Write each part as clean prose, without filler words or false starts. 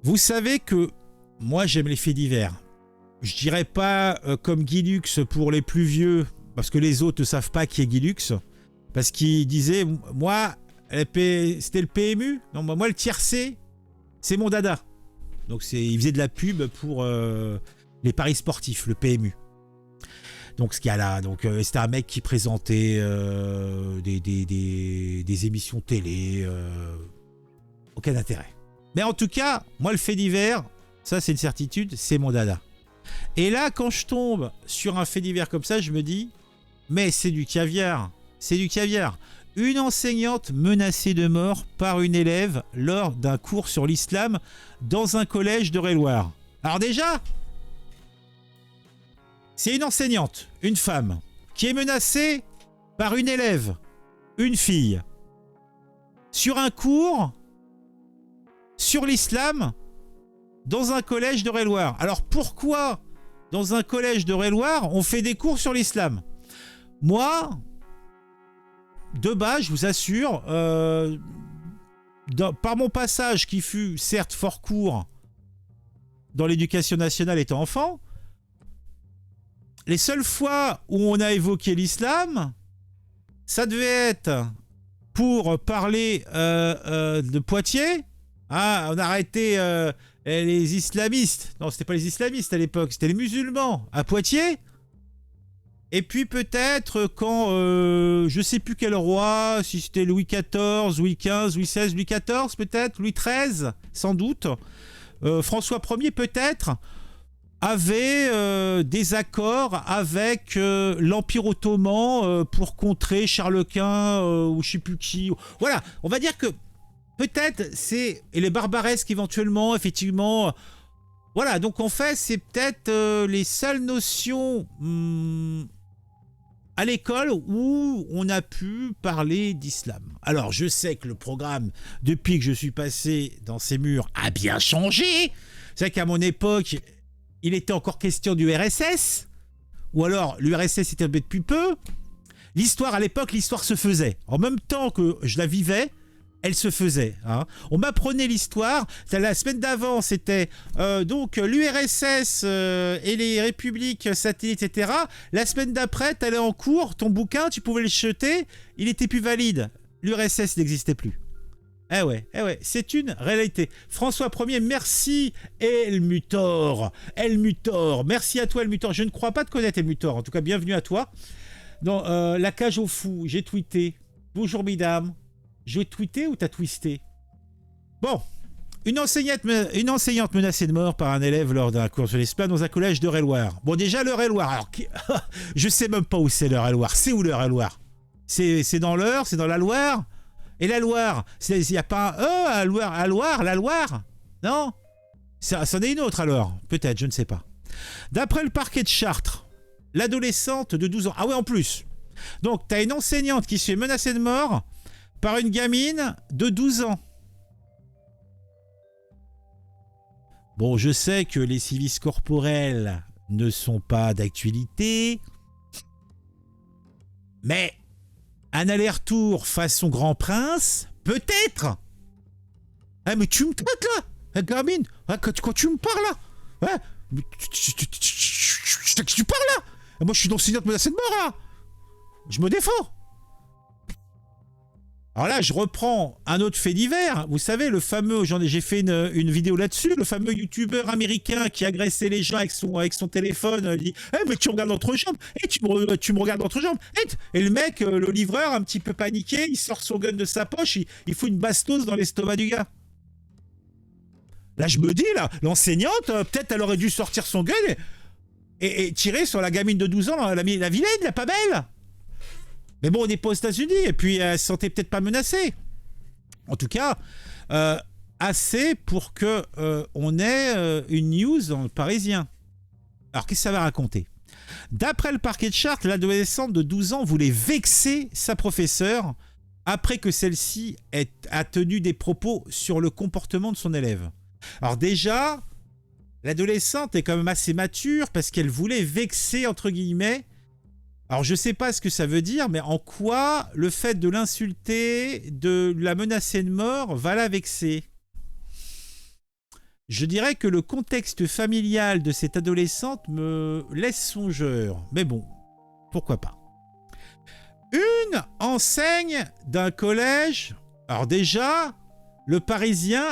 Vous savez que moi, j'aime les faits divers. Je dirais pas comme Guy Lux pour les plus vieux, parce que les autres ne savent pas qui est Guy Lux, parce qu'il disait, moi, c'était le PMU, non, moi le tiercé, c'est mon dada. Donc il faisait de la pub pour les paris sportifs, le PMU. Donc ce qu'il y a là, c'était un mec qui présentait des émissions télé, aucun intérêt. Mais en tout cas, moi le fait divers, ça c'est une certitude, c'est mon dada. Et là, quand je tombe sur un fait divers comme ça, je me dis, mais c'est du caviar, c'est du caviar. Une enseignante menacée de mort par une élève lors d'un cours sur l'islam dans un collège d'Eure-et-Loir. Alors déjà, c'est une enseignante, une femme, qui est menacée par une élève, une fille, sur un cours sur l'islam dans un collège d'Eure-et-Loir. Alors pourquoi dans un collège d'Eure-et-Loir on fait des cours sur l'islam? Moi, de base, je vous assure, par mon passage qui fut certes fort court dans l'éducation nationale étant enfant, les seules fois où on a évoqué l'islam, ça devait être pour parler de Poitiers. Ah, on a arrêté les islamistes. Non, c'était pas les islamistes à l'époque, c'était les musulmans à Poitiers. Et puis peut-être quand, je sais plus quel roi, si c'était Louis XIV, Louis XV, Louis XVI, Louis XIV peut-être, Louis XIII sans doute, François Ier peut-être, avait des accords avec l'Empire ottoman pour contrer Charles Quint ou je sais plus qui. Voilà, on va dire que peut-être c'est... Et les barbaresques éventuellement, effectivement. Voilà, donc en fait, c'est peut-être les seules notions à l'école où on a pu parler d'islam. Alors, je sais que le programme, depuis que je suis passé dans ces murs, a bien changé. C'est vrai qu'à mon époque, il était encore question du RSS. Ou alors, l'URSS était depuis peu. L'histoire, à l'époque, l'histoire se faisait. En même temps que je la vivais, elle se faisait. Hein. On m'apprenait l'histoire. La semaine d'avant, c'était donc l'URSS et les républiques satellites, etc. La semaine d'après, tu allais en cours, ton bouquin, tu pouvais le jeter, il n'était plus valide. L'URSS n'existait plus. Eh ouais, c'est une réalité. François Ier, merci Elmutor. Elmutor, merci à toi Elmutor. Je ne crois pas te connaître Elmutor, en tout cas bienvenue à toi. Dans la cage aux fous, j'ai tweeté. Bonjour mesdames. J'ai tweeté ou t'as twisté? Bon, une enseignante menacée de mort par un élève lors d'un cours sur l'islam dans un collège d'Eure-et-Loir. Bon, déjà l'Eure-et-Loir, alors je sais même pas où c'est l'Eure-et-Loir. C'est où l'Eure-et-Loir? C'est dans l'Eure, c'est dans la Loire. Et la Loire, il n'y a pas un E à Loire, la Loire? Non? Ça en est une autre alors, peut-être, je ne sais pas. D'après le parquet de Chartres, l'adolescente de 12 ans... Ah ouais, en plus. Donc, t'as une enseignante qui se fait menacer de mort par une gamine de 12 ans. Bon, je sais que les sévices corporels ne sont pas d'actualité, mais un aller-retour façon Grand Prince, peut-être. Ah, mais tu me traites là, la gamine, quand tu me parles là, hein, tu parles là. Moi, je suis enseignante menacée de mort là. Je me défends. Alors là, je reprends un autre fait divers. Vous savez, le fameux, j'ai fait une vidéo là-dessus, le fameux youtubeur américain qui agressait les gens avec son téléphone, il dit hey, mais tu regardes l'entrejambe, hey, tu me regardes l'entrejambe. Et le mec, le livreur, un petit peu paniqué, il sort son gun de sa poche, il fout une bastos dans l'estomac du gars. Là, je me dis, là, l'enseignante, peut-être elle aurait dû sortir son gun et tirer sur la gamine de 12 ans, la vilaine, la pas belle. Mais bon, on n'est pas aux États-Unis, et puis elle se sentait peut-être pas menacée. En tout cas, assez pour que on ait une news dans le Parisien. Alors, qu'est-ce que ça va raconter? D'après le parquet de Chartres, l'adolescente de 12 ans voulait vexer sa professeure après que celle-ci a tenu des propos sur le comportement de son élève. Alors déjà, l'adolescente est quand même assez mature parce qu'elle voulait vexer, entre guillemets. Alors, je ne sais pas ce que ça veut dire, mais en quoi le fait de l'insulter, de la menacer de mort, va la vexer? je dirais que le contexte familial de cette adolescente me laisse songeur. Mais bon, pourquoi pas. Une enseigne d'un collège. Alors déjà, le Parisien,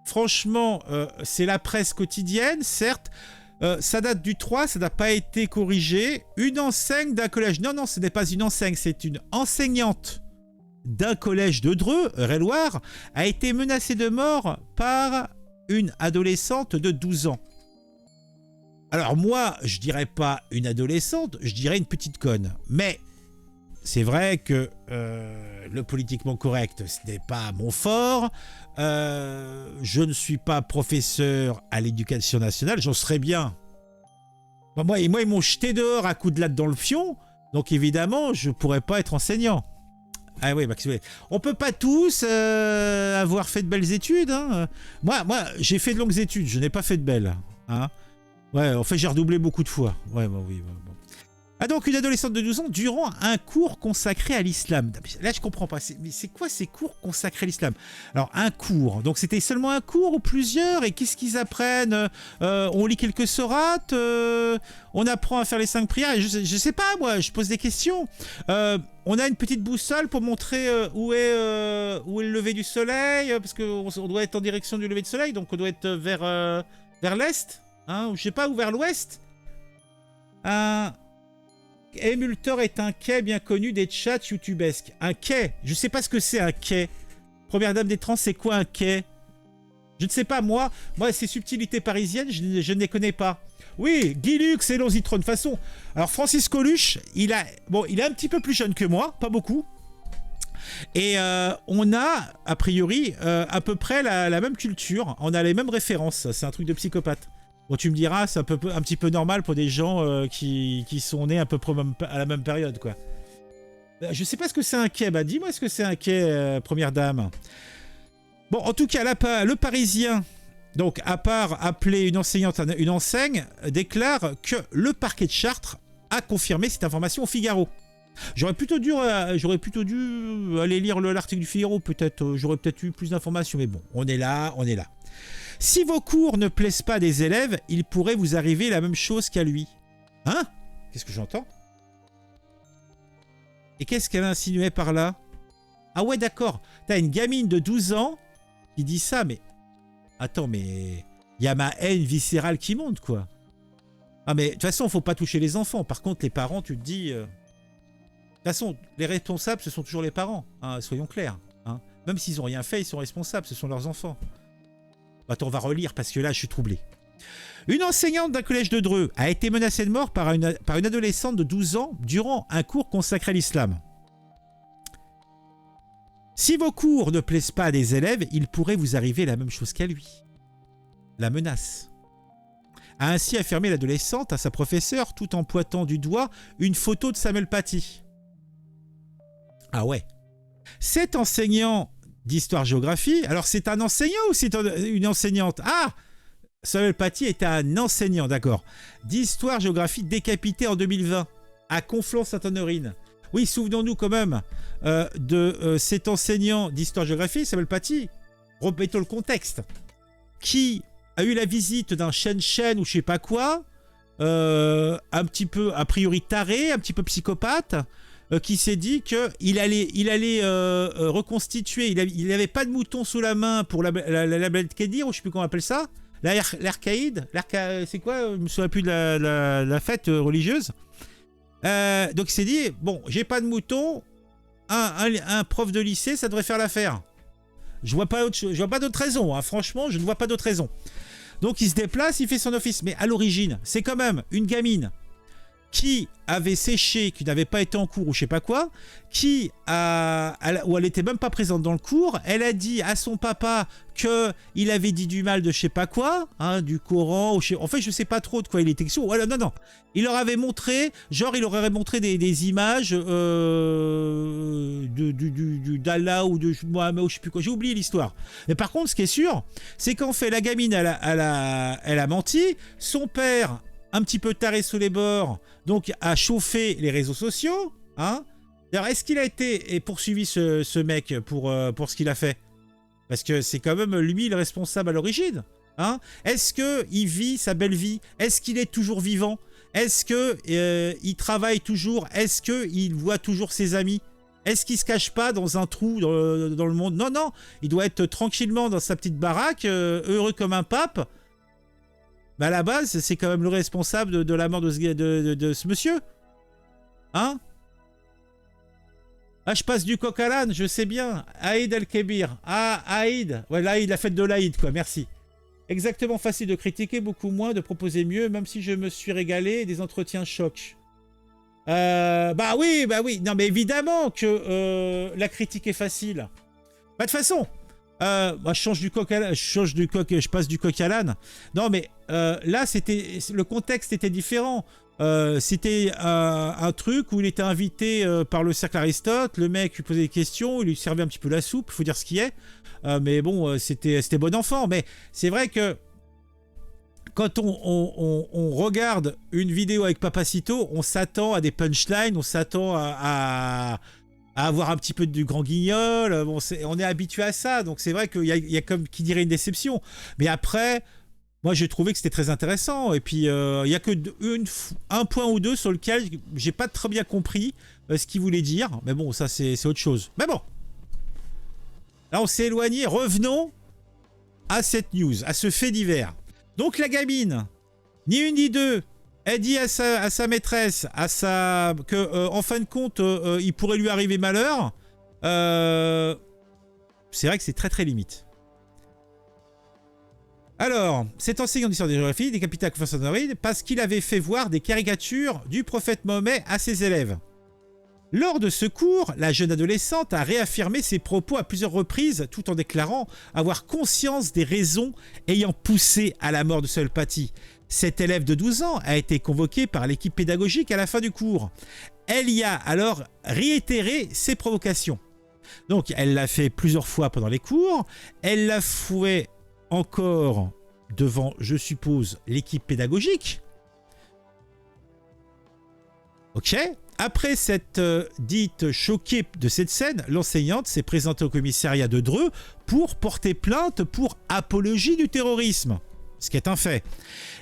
franchement, c'est la presse quotidienne, certes. Ça date du 3, ça n'a pas été corrigé. Une enseigne d'un collège. Non, non, ce n'est pas une enseigne, c'est une enseignante d'un collège de Dreux, Eure-et-Loir, a été menacée de mort par une adolescente de 12 ans. Alors moi, je dirais pas une adolescente, je dirais une petite conne. Mais c'est vrai que le politiquement correct, ce n'est pas mon fort. Je ne suis pas professeur à l'éducation nationale, j'en serais bien. Moi, ils m'ont jeté dehors à coups de latte dans le fion, donc évidemment, je ne pourrais pas être enseignant. Ah oui, on peut pas tous avoir fait de belles études. Hein. Moi, j'ai fait de longues études, je n'ai pas fait de belles. Hein. Ouais, en fait, j'ai redoublé beaucoup de fois. Ouais, bah oui. Bon. Ah donc, une adolescente de 12 ans durant un cours consacré à l'islam. Là, je comprends pas. Mais c'est quoi ces cours consacrés à l'islam? Alors, un cours. Donc, c'était seulement un cours ou plusieurs? Et qu'est-ce qu'ils apprennent? On lit quelques sourates? On apprend à faire les 5 prières? Je sais pas, moi. Je pose des questions. On a une petite boussole pour montrer où est le lever du soleil. Parce qu'on doit être en direction du lever du soleil. Donc, on doit être vers l'est. Hein, ou je sais pas, ou vers l'ouest. Émultor est un quai bien connu des chats youtubesques. Un quai, je sais pas ce que c'est un quai. Première dame des trans, c'est quoi un quai? Je ne sais pas, moi ces subtilités parisiennes, je ne les connais pas. Oui, Guy Lux et Lonzitron. De toute façon, alors Francis Coluche, il est un petit peu plus jeune que moi, pas beaucoup. Et on a, a priori, à peu près la même culture. On a les mêmes références. C'est un truc de psychopathe. Bon, tu me diras, c'est un petit peu normal pour des gens qui sont nés à peu près à la même période, quoi. Je sais pas ce que c'est un quai. Bah, dis-moi ce que c'est un quai, première dame. Bon, en tout cas, le Parisien, donc, à part appeler une enseignante une enseigne, déclare que le parquet de Chartres a confirmé cette information au Figaro. J'aurais plutôt dû aller lire l'article du Figaro, peut-être. J'aurais peut-être eu plus d'informations, mais bon, on est là. Si vos cours ne plaisent pas des élèves, il pourrait vous arriver la même chose qu'à lui. Hein? Qu'est-ce que j'entends? Et qu'est-ce qu'elle insinuait par là? Ah ouais, d'accord. T'as une gamine de 12 ans qui dit ça, mais... Attends, mais... Il y a ma haine viscérale qui monte, quoi. Ah, mais de toute façon, faut pas toucher les enfants. Par contre, les parents, tu te dis... De toute façon, les responsables, ce sont toujours les parents. Hein, soyons clairs. Hein. Même s'ils n'ont rien fait, ils sont responsables. Ce sont leurs enfants. Attends, on va relire parce que là, je suis troublé. Une enseignante d'un collège de Dreux a été menacée de mort par une adolescente de 12 ans durant un cours consacré à l'islam. Si vos cours ne plaisent pas à des élèves, il pourrait vous arriver la même chose qu'à lui. La menace. A ainsi affirmé l'adolescente à sa professeure tout en pointant du doigt une photo de Samuel Paty. Ah ouais. Cet enseignant d'histoire-géographie. Alors, c'est un enseignant ou c'est une enseignante? Ah! Samuel Paty est un enseignant, d'accord. D'histoire-géographie décapité en 2020 à Conflans-Sainte-Honorine. Oui, souvenons-nous quand même de cet enseignant d'histoire-géographie, Samuel Paty. Remettons le contexte. Qui a eu la visite d'un Shen ou je sais pas quoi, un petit peu, a priori taré, un petit peu psychopathe, qui s'est dit qu'il allait reconstituer, il n'avait pas de mouton sous la main pour la planète Kedir, ou je sais plus comment on appelle ça, l'Arcaïde, c'est quoi, je me souviens plus de la fête religieuse. Donc il s'est dit, bon, j'ai pas de mouton, un prof de lycée, ça devrait faire l'affaire. Je vois pas d'autre raison, hein. Franchement, je ne vois pas d'autre raison. Donc il se déplace, il fait son office, mais à l'origine, c'est quand même une gamine qui avait séché, qui n'avait pas été en cours ou je sais pas quoi, où elle était même pas présente dans le cours, elle a dit à son papa qu'il avait dit du mal de je sais pas quoi, hein, du Coran, en fait je sais pas trop de quoi il était question, voilà, non, il leur avait montré, genre il leur aurait montré des images d'Allah ou de Mohamed ou je sais plus quoi, j'ai oublié l'histoire. Mais par contre ce qui est sûr, c'est qu'en fait la gamine elle a menti, son père un petit peu taré sous les bords, donc a chauffé les réseaux sociaux. Hein. Alors, est-ce qu'il a été poursuivi, ce mec, pour ce qu'il a fait? Parce que c'est quand même lui le responsable à l'origine. Hein? Est-ce qu'il vit sa belle vie? Est-ce qu'il est toujours vivant? Est-ce qu'il travaille toujours? Est-ce qu'il voit toujours ses amis? Est-ce qu'il se cache pas dans un trou dans le monde? Non, non, il doit être tranquillement dans sa petite baraque, heureux comme un pape. Mais à la base, c'est quand même le responsable de la mort de ce monsieur. Hein? Ah, je passe du coq à l'âne, je sais bien. Aïd El-Kébir. Ah, Aïd. Ouais, l'Aïd, la fête de l'Aïd, quoi, merci. Exactement, facile de critiquer, beaucoup moins de proposer mieux, même si je me suis régalé, des entretiens chocs. Bah oui. Non, mais évidemment que la critique est facile. Bah, de toute façon, moi, je passe du coq à l'âne. Non, mais là, le contexte était différent. C'était un truc où il était invité par le cercle Aristote. Le mec lui posait des questions, il lui servait un petit peu la soupe, il faut dire ce qui est. Mais bon, c'était bon enfant. Mais c'est vrai que quand on regarde une vidéo avec Papacito, on s'attend à des punchlines, on s'attend à avoir un petit peu du grand guignol. Bon, on est habitué à ça, donc c'est vrai qu'il y a comme qui dirait une déception. Mais après, moi j'ai trouvé que c'était très intéressant. Et puis il y a que un point ou deux sur lequel j'ai pas très bien compris ce qu'il voulait dire. Mais bon, ça c'est autre chose. Mais bon, là on s'est éloigné. Revenons à cette news, à ce fait divers. Donc la gamine, ni une ni deux, elle dit à sa maîtresse, que en fin de compte, il pourrait lui arriver malheur. C'est vrai que c'est très très limite. Alors, cet enseignant d'histoire de géographie décapité à Constantinople parce qu'il avait fait voir des caricatures du prophète Mahomet à ses élèves. Lors de ce cours, la jeune adolescente a réaffirmé ses propos à plusieurs reprises tout en déclarant avoir conscience des raisons ayant poussé à la mort de Samuel Paty. Cet élève de 12 ans a été convoqué par l'équipe pédagogique à la fin du cours. Elle y a alors réitéré ses provocations. Donc elle l'a fait plusieurs fois pendant les cours, elle l'a fait encore devant, je suppose, l'équipe pédagogique. Ok. Après s'être dite choquée de cette scène, l'enseignante s'est présentée au commissariat de Dreux pour porter plainte pour apologie du terrorisme, ce qui est un fait.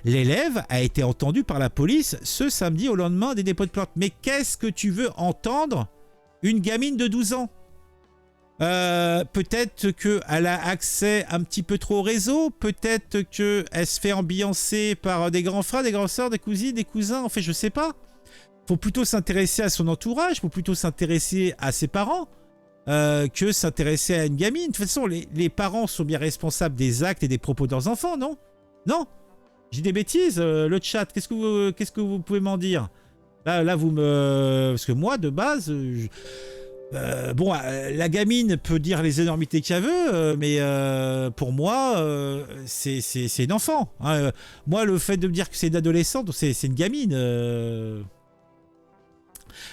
L'élève a été entendu par la police ce samedi au lendemain des dépôts de plainte. Mais qu'est-ce que tu veux entendre une gamine de 12 ans? Peut-être qu'elle a accès un petit peu trop au réseau, peut-être qu'elle se fait ambiancer par des grands frères, des grandes sœurs, des cousines, des cousins, en fait je sais pas. Faut plutôt s'intéresser à son entourage, faut plutôt s'intéresser à ses parents que s'intéresser à une gamine. De toute façon, les parents sont bien responsables des actes et des propos de leurs enfants, non? Non? J'ai des bêtises, le chat, qu'est-ce que vous pouvez m'en dire? Là, vous me... Parce que moi, de base... bon, la gamine peut dire les énormités qu'elle veut, mais pour moi, c'est une enfant. Hein. Moi, le fait de me dire que c'est une adolescente, c'est une gamine...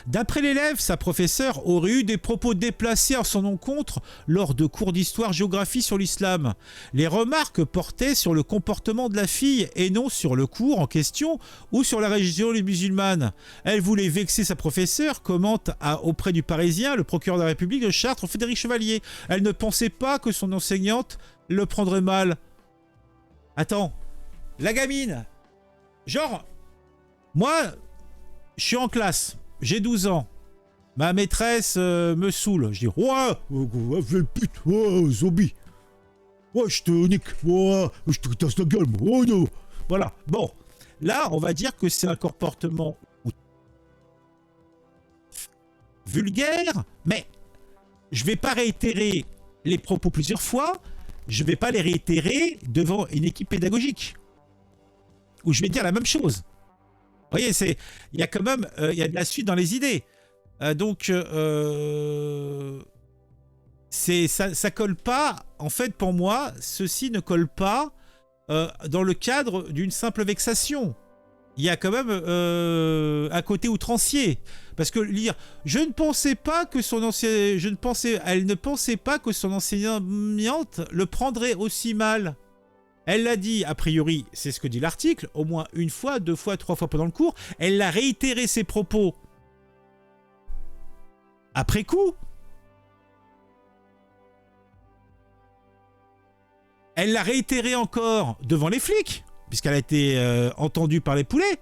D'après l'élève, sa professeure aurait eu des propos déplacés à son encontre lors de cours d'histoire-géographie sur l'islam. Les remarques portaient sur le comportement de la fille et non sur le cours en question ou sur la religion musulmane. Elle voulait vexer sa professeure, commente auprès du Parisien le procureur de la République de Chartres, Frédéric Chevalier. Elle ne pensait pas que son enseignante le prendrait mal. Attends, la gamine, genre, moi, je suis en classe. J'ai 12 ans. Ma maîtresse me saoule. Je dis, ouais, pute, ouais, zombie. Ouais, je te nique. Ouais, je te casse la gueule. Oh non. Voilà. Bon. Là, on va dire que c'est un comportement vulgaire, mais je vais pas réitérer les propos plusieurs fois. Je vais pas les réitérer devant une équipe pédagogique. Où je vais dire la même chose. Vous voyez, il y a quand même il y a de la suite dans les idées. Donc, ça colle pas. En fait, pour moi, ceci ne colle pas dans le cadre d'une simple vexation. Il y a quand même un côté outrancier. Parce que lire, elle ne pensait pas que son enseignante le prendrait aussi mal. Elle l'a dit, a priori, c'est ce que dit l'article, au moins une fois, 2 fois, 3 fois pendant le cours. Elle a réitéré ses propos après coup. Elle l'a réitéré encore devant les flics, puisqu'elle a été entendue par les poulets.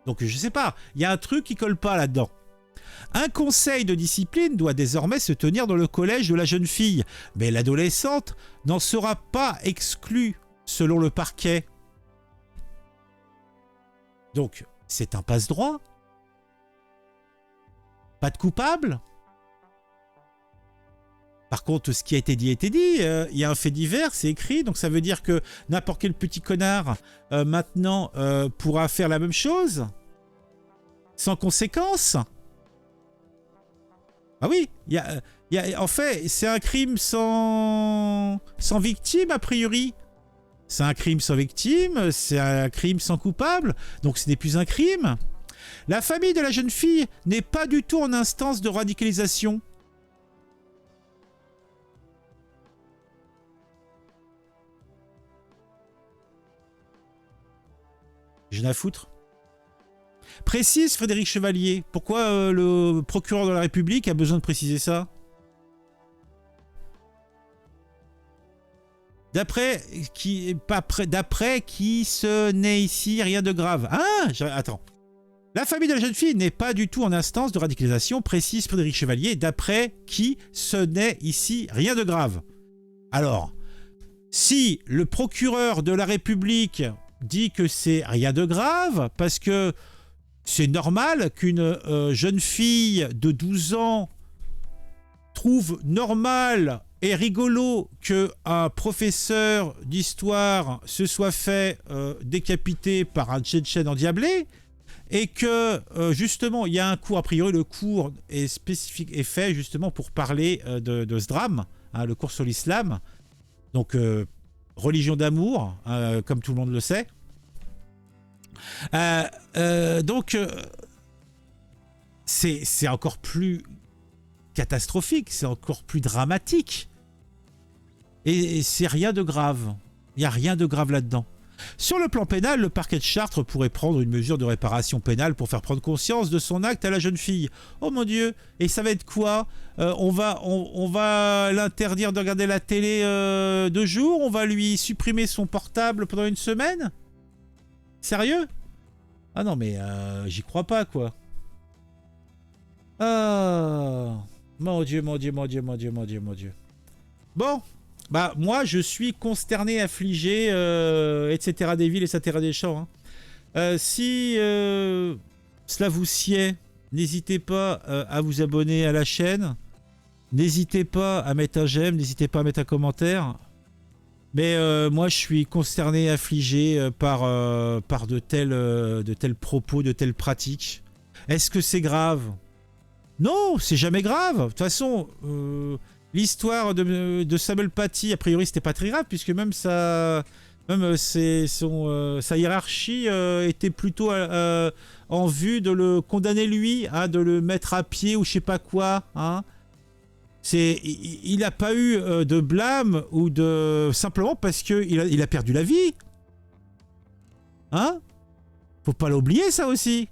Donc je sais pas, il y a un truc qui colle pas là-dedans. Un conseil de discipline doit désormais se tenir dans le collège de la jeune fille, mais l'adolescente n'en sera pas exclue selon le parquet. Donc, c'est un passe-droit. Pas de coupable. Par contre, ce qui a été dit, il y a un fait divers, c'est écrit, donc ça veut dire que n'importe quel petit connard, maintenant, pourra faire la même chose, sans conséquence. Ah oui, en fait, c'est un crime sans victime, a priori. C'est un crime sans victime, c'est un crime sans coupable, donc ce n'est plus un crime. La famille de la jeune fille n'est pas du tout en instance de radicalisation. J'ai rien à foutre. Précise Frédéric Chevalier. Pourquoi le procureur de la République a besoin de préciser ça? D'après qui ce n'est ici rien de grave. Ah, attends. La famille de la jeune fille n'est pas du tout en instance de radicalisation, précise Frédéric Chevalier, d'après qui ce n'est ici rien de grave. Alors, si le procureur de la République dit que c'est rien de grave, parce que c'est normal qu'une jeune fille de 12 ans trouve normal et rigolo qu'un professeur d'histoire se soit fait décapiter par un Tchétchène endiablé, et que justement il y a un cours, a priori le cours est fait justement pour parler de ce drame, hein, le cours sur l'islam, donc religion d'amour, comme tout le monde le sait. Donc c'est encore plus catastrophique, c'est encore plus dramatique. Et c'est rien de grave. Il n'y a rien de grave là-dedans. Sur le plan pénal, le parquet de Chartres pourrait prendre une mesure de réparation pénale pour faire prendre conscience de son acte à la jeune fille. Oh mon Dieu! Et ça va être quoi? On va l'interdire de regarder la télé 2 jours? On va lui supprimer son portable pendant 1 semaine? Sérieux? Ah non mais j'y crois pas quoi. Ah, mon Dieu, mon Dieu, mon Dieu, mon Dieu, mon Dieu, mon Dieu. Bon, bah moi je suis consterné, affligé, etc. des villes, etc. des champs. Hein. Si cela vous sied, n'hésitez pas à vous abonner à la chaîne. N'hésitez pas à mettre un j'aime, n'hésitez pas à mettre un commentaire. Mais moi je suis consterné, affligé par de tels propos, de telles pratiques. Est-ce que c'est grave? Non, c'est jamais grave. De toute façon, l'histoire de Samuel Paty, a priori, c'était pas très grave, puisque même sa hiérarchie était plutôt en vue de le condamner lui, hein, de le mettre à pied ou je sais pas quoi. Hein. Il n'a pas eu de blâme ou de... Simplement parce qu'il a perdu la vie. Hein? Faut pas l'oublier, ça aussi.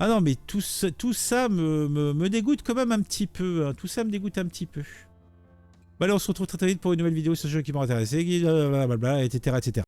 Ah non, mais tout ça me dégoûte quand même un petit peu. Hein. Tout ça me dégoûte un petit peu. Bah allez, on se retrouve très vite pour une nouvelle vidéo sur ce jeu qui m'a intéressé, etc., etc.